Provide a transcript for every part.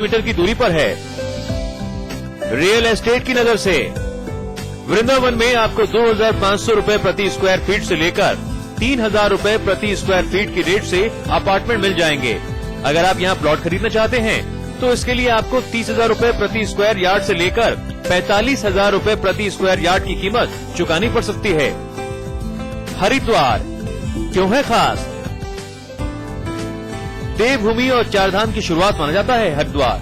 Metre की दूरी पर है। रियल एस्टेट की नजर से वृंदावन में आपको 2,500 रुपए प्रति स्क्वायर फीट से लेकर 3,000 रुपए प्रति स्क्वायर फीट की रेट से अपार्टमेंट मिल जाएंगे। अगर आप यहां प्लॉट खरीदना चाहते हैं तो इसके लिए आपको 30,000 रुपए प्रति स्क्वायर यार्ड से लेकर 45,000 रुपए प्रति स्क्वायर यार्ड की कीमत चुकानी पड़ सकती है। हरिद्वार क्यों है खास? देवभूमि और चारधाम की शुरुआत माना जाता है हरिद्वार।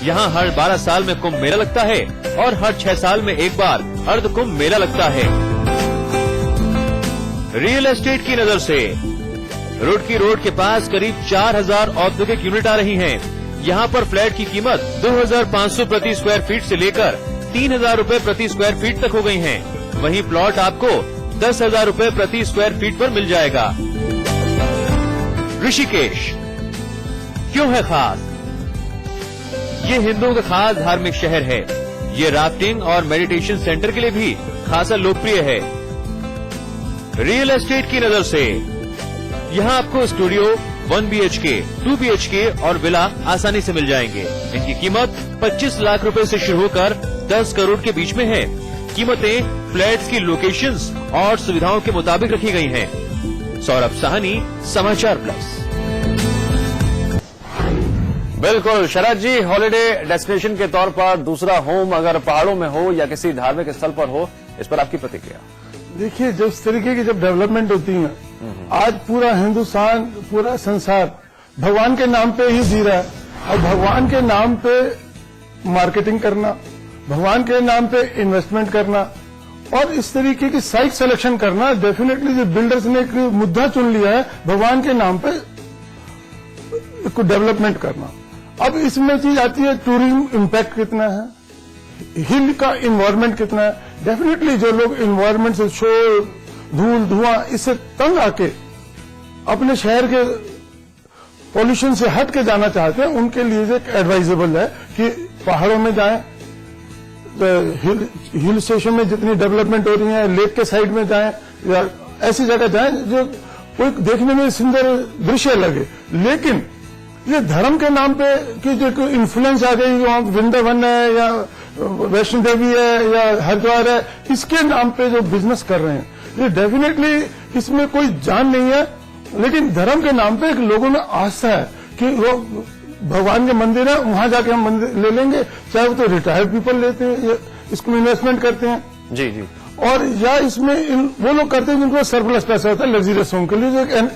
यहाँ हर 12 साल में कुंभ मेला लगता है और हर 6 साल में एक बार अर्ध कुंभ मेला लगता है। रियल एस्टेट की नजर से रुड़की रोड के पास करीब 4,000 औद्योगिक यूनिट आ रही हैं। यहाँ पर फ्लैट की कीमत 2,500 प्रति स्क्वायर फीट से लेकर 3,000 रुपए प्रति स्क्वायर फीट तक हो गई हैं। वहीं प्लॉट आपको 10,000 रुपए प्रति स्क्वायर फीट पर मिल जाएगा। ऋषिकेश क्यों है खास? ये हिंदुओं का खास धार्मिक शहर है। ये राफ्टिंग और मेडिटेशन सेंटर के लिए भी खासा लोकप्रिय है। रियल एस्टेट की नजर से यहाँ आपको स्टूडियो 1 BHK, 2 BHK और विला आसानी से मिल जाएंगे। इनकी कीमत 25 लाख रुपए से शुरू होकर 10 करोड़ के बीच में है। कीमतें फ्लैट्स की लोकेशंस और सुविधाओं के मुताबिक रखी गई हैं। सौरभ साहनी, समाचार प्लस। बिल्कुल शरद जी, हॉलिडे डेस्टिनेशन के तौर पर दूसरा होम अगर पहाड़ों में हो या किसी धार्मिक स्थल पर हो, इस पर आपकी प्रतिक्रिया? देखिए, जिस तरीके की जब डेवलपमेंट होती है, आज पूरा हिंदुस्तान, पूरा संसार भगवान के नाम पे ही जी रहा है। और भगवान के नाम पे मार्केटिंग करना, भगवान के नाम पे इन्वेस्टमेंट करना और इस तरीके की साइट सिलेक्शन करना, डेफिनेटली जो बिल्डर्स ने एक मुद्दा चुन लिया है भगवान के नाम पे इसको डेवलपमेंट करना। अब इसमें चीज आती है टूरिज्म इम्पैक्ट कितना है, हिल का इन्वायरमेंट कितना है। डेफिनेटली जो लोग इन्वायरमेंट से शोर, धूल, धुआं इससे तंग आके अपने शहर के पॉल्यूशन से हट के जाना चाहते हैं, उनके लिए एक एडवाइजेबल है कि पहाड़ों में जाएं, हिल स्टेशन में जितनी डेवलपमेंट हो रही है, लेक के साइड में जाएं या ऐसी जगह जाएं जो कोई देखने में सुंदर दृश्य लगे। लेकिन ये धर्म के नाम पे कि जो इन्फ्लुएंस आ गई, वहां वृंदावन है या वैष्णो देवी है या हरिद्वार है, इसके नाम पे जो बिजनेस कर रहे हैं, ये डेफिनेटली इसमें कोई जान नहीं है। लेकिन धर्म के नाम पे एक लोगों में आस्था है कि लोग भगवान के मंदिर है, वहां जाके हम मंदिर ले लेंगे, चाहे वो तो रिटायर्ड पीपल लेते हैं, इसमें इन्वेस्टमेंट करते हैं जी जी, और या इसमें वो लोग करते हैं जिनको सरप्लस पैसा होता है लग्जरियस होम के लिए।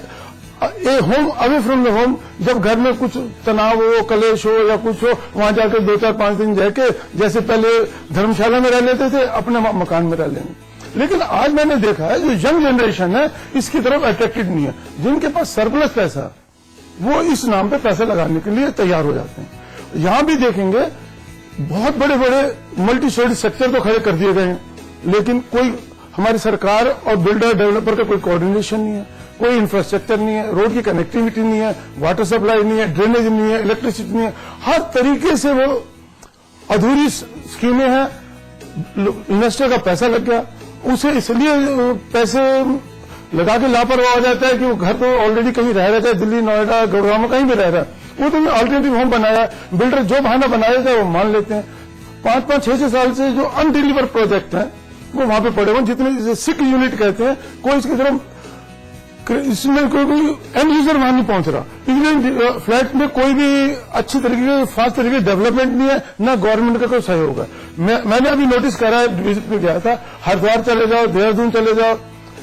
A home away from the home, जब घर में कुछ तनाव हो, कलेश हो या कुछ हो, वहां जाकर 2-4-5 दिन जाके जैसे पहले धर्मशाला में रह लेते थे, अपने मकान में रह लेंगे। लेकिन आज मैंने देखा है जो यंग जनरेशन है इसकी तरफ अट्रैक्टेड नहीं है। जिनके पास सरप्लस पैसा, वो इस नाम पे पैसे लगाने के लिए तैयार हो जाते हैं। यहां भी देखेंगे बहुत बड़े बड़े मल्टी स्टोरी सेक्टर तो खड़े कर दिए गए हैं, लेकिन कोई हमारी सरकार और बिल्डर डेवलपर का कोई कोऑर्डिनेशन नहीं है, कोई इंफ्रास्ट्रक्चर नहीं है, रोड की कनेक्टिविटी नहीं है, वाटर सप्लाई नहीं है, ड्रेनेज नहीं है, इलेक्ट्रिसिटी नहीं है। हर तरीके से वो अधूरी स्कीमें हैं। इन्वेस्टर का पैसा लग गया, उसे इसलिए पैसे लगा के लापरवाह हो जाता है कि वो घर तो ऑलरेडी कहीं रह रहा है, दिल्ली, नोएडा, गुड़गांव में कहीं भी रह रहा है, वो तो अल्टरनेटिव होम बनाया। बिल्डर जो बहाना बनाया था वो मान लेते हैं। 5-5, 6-6 साल से जो अनडिलीवर प्रोजेक्ट है वो वहां पे पड़े हुए, जितने सिक यूनिट कहते हैं, कोई इसकी तरफ इसमें कोई एंड यूजर वहां नहीं पहुंच रहा। इसलिए फ्लैट में कोई भी अच्छी तरीके से फास्ट तरीके से डेवलपमेंट नहीं है, ना गवर्नमेंट का कोई सहयोग है। मैंने अभी नोटिस करा है, विजिट पे गया था, हरिद्वार चले जाओ, देहरादून चले जाओ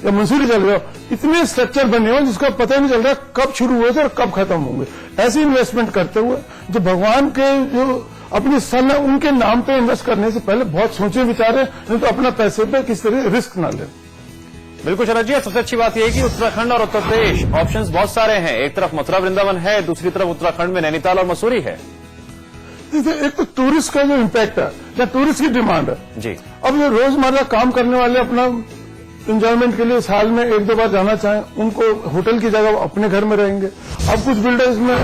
या मंसूरी चले जाओ, इतने स्ट्रक्चर बने हुए जिसका पता ही नहीं चल रहा कब शुरू हुए थे और कब खत्म होंगे। ऐसी इन्वेस्टमेंट करते हुए जो भगवान के जो अपने स्थल है उनके नाम पे इन्वेस्ट करने से पहले बहुत सोचे विचारे, नहीं तो अपना पैसे पे किस तरह रिस्क ना ले। बिल्कुल शरद जी, सबसे अच्छी बात यह है कि उत्तराखंड और उत्तर प्रदेश ऑप्शंस बहुत सारे हैं। एक तरफ मथुरा वृंदावन है, दूसरी तरफ उत्तराखंड में नैनीताल और मसूरी है। एक तो टूरिस्ट का जो इम्पैक्ट है या टूरिस्ट की डिमांड है जी। अब जो रोजमर्रा काम करने वाले अपना एंजॉयमेंट के लिए साल में 1-2 बार जाना चाहें, उनको होटल की जगह अपने घर में रहेंगे। अब कुछ बिल्डर्स में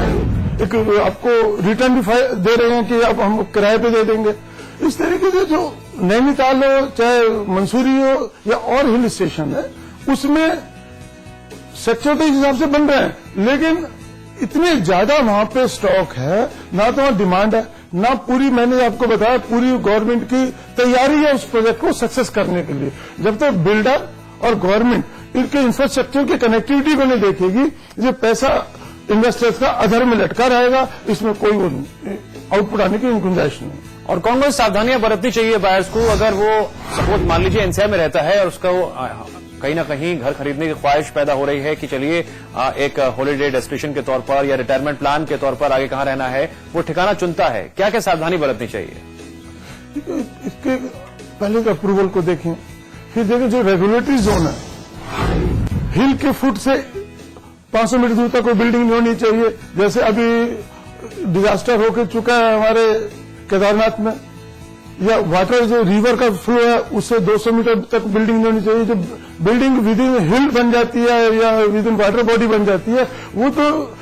एक आपको रिटर्न भी दे रहे हैं कि अब हम किराए पे दे देंगे। इस तरीके से जो नैनीताल हो, चाहे मंसूरी हो या और हिल स्टेशन है, उसमें सेक्टर तो इस हिसाब से बन रहे हैं, लेकिन इतने ज्यादा वहां पे स्टॉक है, ना तो वहां डिमांड है, ना पूरी, मैंने आपको बताया, पूरी गवर्नमेंट की तैयारी है उस प्रोजेक्ट को सक्सेस करने के लिए। जब तक बिल्डर और गवर्नमेंट इनके इंफ्रास्ट्रक्चर की कनेक्टिविटी को नहीं देखेगी, ये पैसा इन्वेस्टर्स का अधर में लटका रहेगा, इसमें कोई आउटपुट आने की गुंजाइश नहीं। और कौन कौन सावधानियां बरतनी चाहिए बायर्स को, अगर वो सपोज मान लीजिए एनसीआर में रहता है और उसका वो कहीं ना कहीं घर खरीदने की ख्वाहिश पैदा हो रही है कि चलिए एक हॉलीडे डेस्टिनेशन के तौर पर या रिटायरमेंट प्लान के तौर पर आगे कहां रहना है, वो ठिकाना चुनता है, क्या क्या सावधानी बरतनी चाहिए? इसके पहले तो अप्रूवल को देखें, फिर देखें जो रेगुलेटरी जोन है, हिल के फुट से 500 मीटर दूर तक कोई बिल्डिंग नहीं होनी चाहिए। जैसे अभी डिजास्टर होकर चुका है हमारे केदारनाथ में, या वाटर जो रिवर का फ्लो है उससे 200 मीटर तक बिल्डिंग नहीं होनी चाहिए। जो बिल्डिंग विद इन हिल बन जाती है या विद इन वाटर बॉडी बन जाती है, वो तो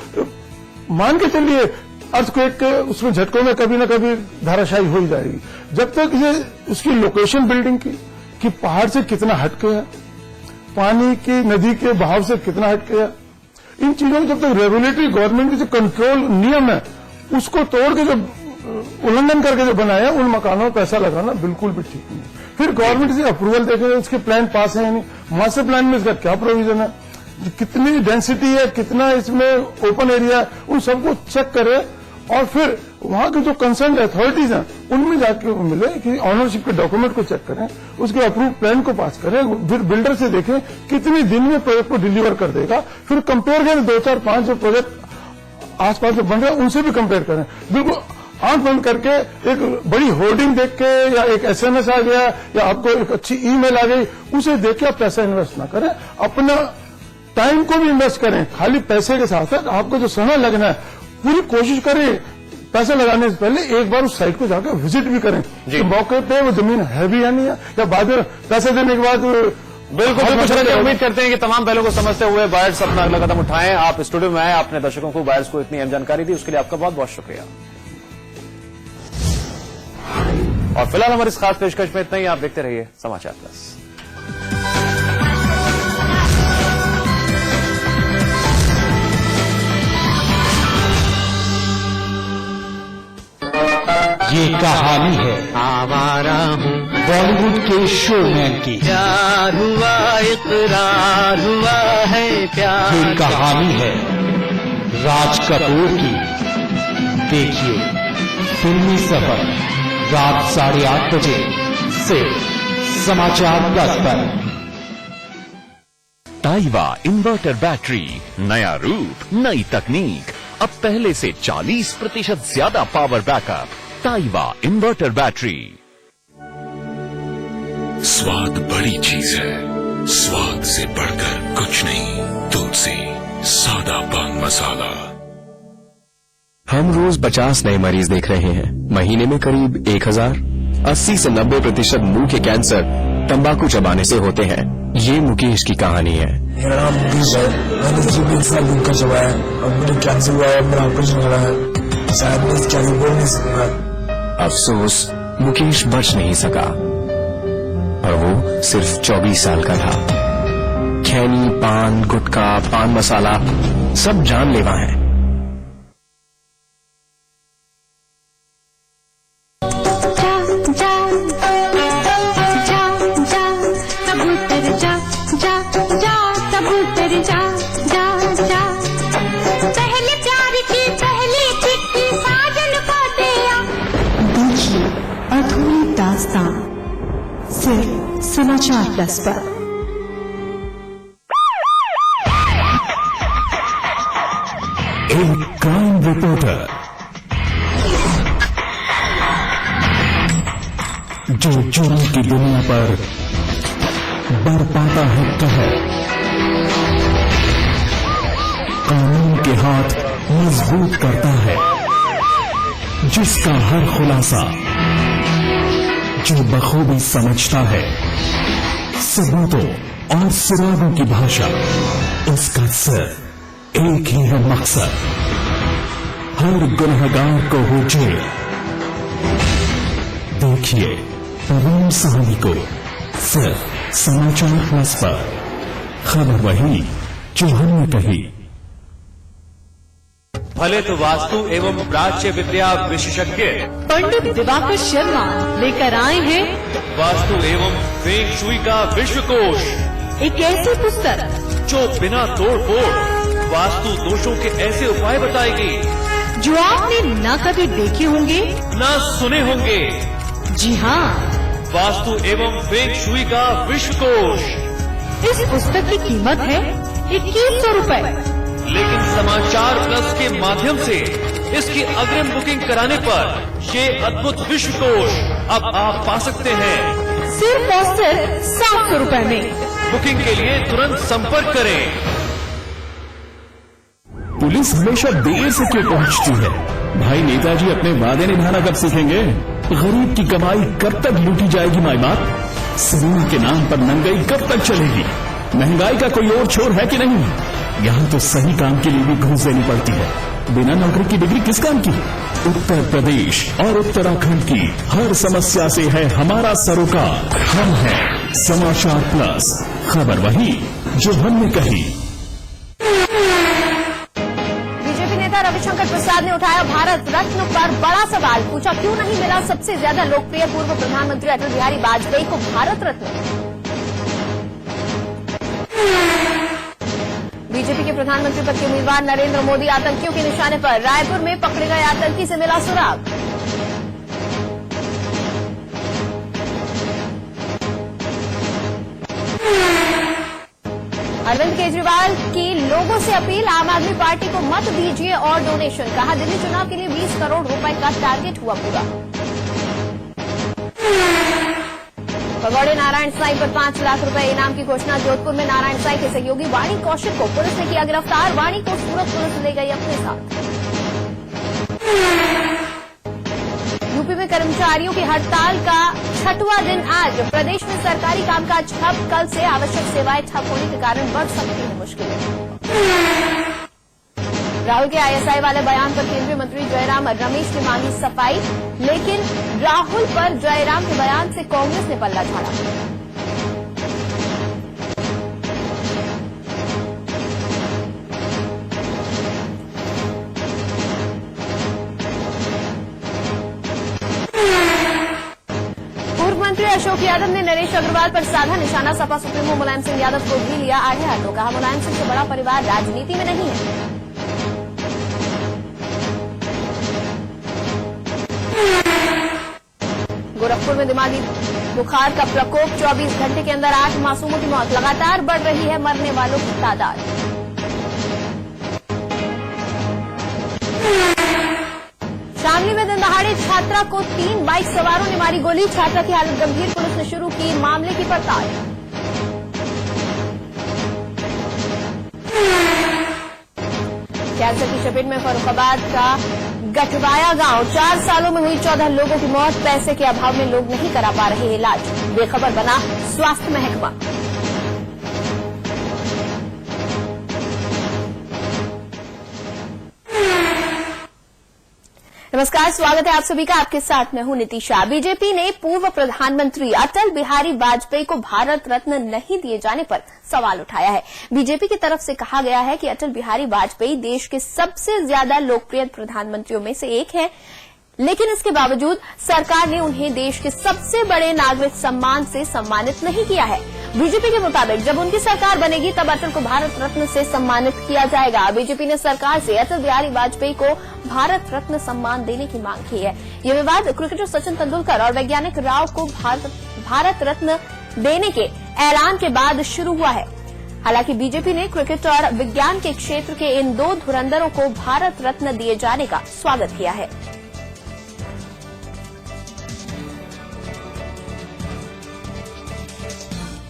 मान के चलिए अर्थक्वेक के उसमें झटकों में कभी न कभी धाराशायी हो ही जाएगी। जब तक ये उसकी लोकेशन बिल्डिंग की पहाड़ से कितना हटके है, पानी की नदी के बहाव से कितना हटके है, इन चीजों में जब तक रेगुलेटरी गवर्नमेंट के जो कंट्रोल नियम है उसको तोड़ के जो उल्लंघन करके जो बनाया, उन मकानों में पैसा लगाना बिल्कुल भी ठीक नहीं। फिर गवर्नमेंट से अप्रूवल देखेंगे, उसके प्लान पास है या नहीं, मास्टर प्लान में इसका क्या प्रोविजन है, कितनी डेंसिटी है, कितना इसमें ओपन एरिया है, उन सबको चेक करें और फिर वहां के जो कंसर्न अथॉरिटीज हैं उनमें जाके मिले कि ऑनरशिप के डॉक्यूमेंट को चेक करें, उसके अप्रूव प्लान को पास करें, फिर बिल्डर से देखें कितने दिन में प्रोजेक्ट को डिलीवर कर देगा, फिर कंपेयर करें 2, 4, 5 जो प्रोजेक्ट आसपास जो बन रहे हैं उनसे भी कंपेयर करें। बिल्कुल आंख बंद करके एक बड़ी होर्डिंग देख के या एक एसएमएस आ गया या आपको एक अच्छी ईमेल आ गई, उसे देख के आप पैसा इन्वेस्ट ना करें, अपना टाइम को भी इन्वेस्ट करें। खाली पैसे के साथ साथ आपको जो समय लगना है पूरी कोशिश करें, पैसा लगाने से पहले एक बार उस साइट को जाकर विजिट भी करें कि मौके पे वो जमीन है भी या नहीं है, या बाद में पैसे देने के बाद बिल्कुल उम्मीद करते हैं कि तमाम पहलों को समझते हुए बायर्स अपना अगला कदम उठाएं। आप स्टूडियो में आए, आपने दर्शकों को बायर्स को इतनी अहम जानकारी दी, उसके लिए आपका बहुत बहुत शुक्रिया। और फिलहाल हमारी इस खास पेशकश में इतना ही। आप देखते रहिए समाचार प्लस। ये कहानी है आवारा हूँ बॉलीवुड के शोमैन की। प्यार हुआ इकरार हुआ है प्यार। ये कहानी है राज कपूर की। देखिए फिल्मी सफर रात 8:30 बजे सिर्फ समाचार प्लस पर। ताइवा इन्वर्टर बैटरी, नया रूप, नई तकनीक, अब पहले से 40% ज्यादा पावर बैकअप। ताइवा इन्वर्टर बैटरी। स्वाद बड़ी चीज है, स्वाद से बढ़कर कुछ नहीं। तुलसी सादा पान मसाला। हम रोज 50 नए मरीज देख रहे हैं, महीने में करीब 1000। 80 से 90% मुंह के कैंसर तंबाकू चबाने से होते हैं। ये मुकेश की कहानी है। मेरा नाम मुकेश है, मैंने 20 साल गुटखा चबाया, अब मुझे कैंसर हुआ है, मेरा ऑपरेशन हो रहा है, शायद मैं क्या बोल नहीं सकता। अफसोस मुकेश बच नहीं सका और वो सिर्फ 24 साल का था। खैनी, पान, गुटखा, पान मसाला सब जानलेवा है। अधूरी दास्तान सिर्फ समाचार प्लस पर। एक क्राइम रिपोर्टर जो जुर्म की दुनिया पर बरपाता है कहर। कानून के हाथ मजबूत करता है, जिसका हर खुलासा जो बखूबी समझता है सबूतों और सुरागों की भाषा। उसका सिर्फ एक ही है मकसद, हर गुनहगार को हो जेल। देखिए परवीन साहनी को सिर्फ समाचार प्लस पर। खबर वही जो हमने कही। भले तो वास्तु एवं प्राच्य विद्या विशेषज्ञ पंडित दिवाकर शर्मा लेकर आए हैं वास्तु एवं फेंग शुई का विश्वकोश, एक ऐसी पुस्तक जो बिना तोड़ फोड़ वास्तु दोषों के ऐसे उपाय बताएगी जो आपने न कभी देखे होंगे न सुने होंगे। जी हाँ, वास्तु एवं फेंग शुई का विश्वकोश। इस पुस्तक की कीमत है 2100 रुपए, लेकिन समाचार प्लस के माध्यम से इसकी अग्रिम बुकिंग कराने पर ये अद्भुत विश्वकोश अब आप पा सकते हैं सिर्फ और सिर्फ 700 रुपए में। बुकिंग के लिए तुरंत संपर्क करें। पुलिस हमेशा देर से क्यों पहुंचती है? भाई नेताजी अपने वादे निभाना कब सीखेंगे? गरीब की कमाई कब तक लूटी जाएगी माई बाप? समूह के नाम पर नंगाई कब तक चलेगी? महंगाई का कोई और छोर है कि नहीं? यहाँ तो सही काम के लिए भी घूस देनी पड़ती है। बिना नौकरी की डिग्री किस काम की? उत्तर प्रदेश और उत्तराखंड की हर समस्या से है हमारा सरोकार। हम हैं समाचार प्लस, खबर वही जो हमने कही। बीजेपी नेता रविशंकर प्रसाद ने उठाया भारत रत्न पर बड़ा सवाल, पूछा क्यों नहीं मिला सबसे ज्यादा लोकप्रिय पूर्व प्रधानमंत्री अटल बिहारी वाजपेयी को भारत रत्न। बीजेपी के प्रधानमंत्री पद के उम्मीदवार नरेंद्र मोदी आतंकियों के निशाने पर, रायपुर में पकड़े गए आतंकी से मिला सुराग। अरविंद केजरीवाल की लोगों से अपील, आम आदमी पार्टी को मत दीजिए और डोनेशन, कहा दिल्ली चुनाव के लिए 20 करोड़ रुपए का टारगेट हुआ पूरा। भगौड़े नारायण साईं पर 5 लाख रुपए इनाम की घोषणा, जोधपुर में नारायण साईं के सहयोगी वाणी कौशिक को पुलिस ने किया गिरफ्तार, वाणी को सूरत पुलिस ले गई अपने साथ। यूपी में कर्मचारियों की हड़ताल का 6वां दिन आज, प्रदेश में सरकारी कामकाज ठप, कल से आवश्यक सेवाएं ठप होने के कारण बढ़ सकती है मुश्किलें। राहुल के आईएसआई वाले बयान पर केंद्रीय मंत्री जयराम रमेश ने मांगी सफाई, लेकिन राहुल पर जयराम के बयान से कांग्रेस ने पल्ला झाड़ा। पूर्व मंत्री अशोक यादव ने नरेश अग्रवाल पर साधा निशाना, सपा सुप्रीमो मुलायम सिंह यादव को भी लिया आड़े हाथों, कहा मुलायम सिंह से बड़ा परिवार राजनीति में नहीं है। गोरखपुर में दिमागी बुखार का प्रकोप, 24 घंटे के अंदर 8 मासूमों की मौत, लगातार बढ़ रही है मरने वालों की तादाद। शामली में दिन दहाड़े छात्रा को 3 बाइक सवारों ने मारी गोली, छात्रा की हालत गंभीर, पुलिस ने शुरू की मामले की पड़ताल। कैंसर की चपेट में फर्रुखाबाद का गठवाया गांव, 4 सालों में हुई 14 लोगों की मौत, पैसे के अभाव में लोग नहीं करा पा रहे इलाज, बेखबर बना स्वास्थ्य महकमा। नमस्कार, स्वागत है आप सभी का, आपके साथ मैं हूं नितिशा। बीजेपी ने पूर्व प्रधानमंत्री अटल बिहारी वाजपेयी को भारत रत्न नहीं दिए जाने पर सवाल उठाया है। बीजेपी की तरफ से कहा गया है कि अटल बिहारी वाजपेयी देश के सबसे ज्यादा लोकप्रिय प्रधानमंत्रियों में से एक हैं, लेकिन इसके बावजूद सरकार ने उन्हें देश के सबसे बड़े नागरिक सम्मान से सम्मानित नहीं किया है। बीजेपी के मुताबिक जब उनकी सरकार बनेगी तब अटल को भारत रत्न से सम्मानित किया जाएगा। बीजेपी ने सरकार से अटल बिहारी वाजपेयी को भारत रत्न सम्मान देने की मांग की है। ये विवाद क्रिकेटर सचिन तेंदुलकर और वैज्ञानिक राव को भारत रत्न देने के ऐलान के बाद शुरू हुआ है। हालांकि बीजेपी ने क्रिकेट और विज्ञान के क्षेत्र के इन 2 धुरंधरों को भारत रत्न दिए जाने का स्वागत किया है।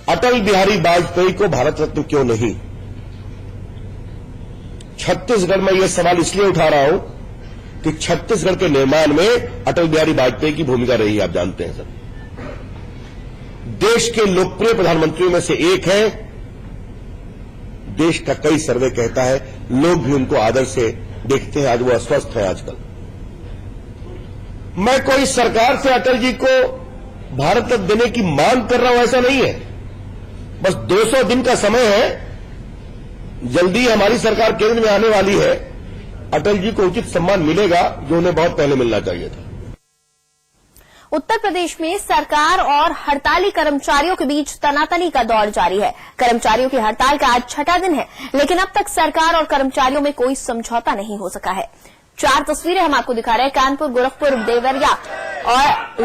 अटल बिहारी वाजपेयी को भारत रत्न क्यों नहीं? छत्तीसगढ़ में यह सवाल इसलिए उठा रहा हूं कि छत्तीसगढ़ के निर्माण में अटल बिहारी वाजपेयी की भूमिका रही, आप जानते हैं सर। देश के लोकप्रिय प्रधानमंत्रियों में से एक है। देश का कई सर्वे कहता है लोग भी उनको आदर से देखते हैं। आज वो अस्वस्थ है आजकल। मैं कोई सरकार से अटल जी को भारत रत्न देने की मांग कर रहा हूं, ऐसा नहीं है। बस 200 दिन का समय है, जल्दी हमारी सरकार केंद्र में आने वाली है। अटल जी को उचित सम्मान मिलेगा जो उन्हें बहुत पहले मिलना चाहिए था। उत्तर प्रदेश में सरकार और हड़ताली कर्मचारियों के बीच तनातनी का दौर जारी है। कर्मचारियों की हड़ताल का आज छठा दिन है, लेकिन अब तक सरकार और कर्मचारियों में कोई समझौता नहीं हो सका है। 4 तस्वीरें हम आपको दिखा रहे हैं। कानपुर, गोरखपुर, देवरिया और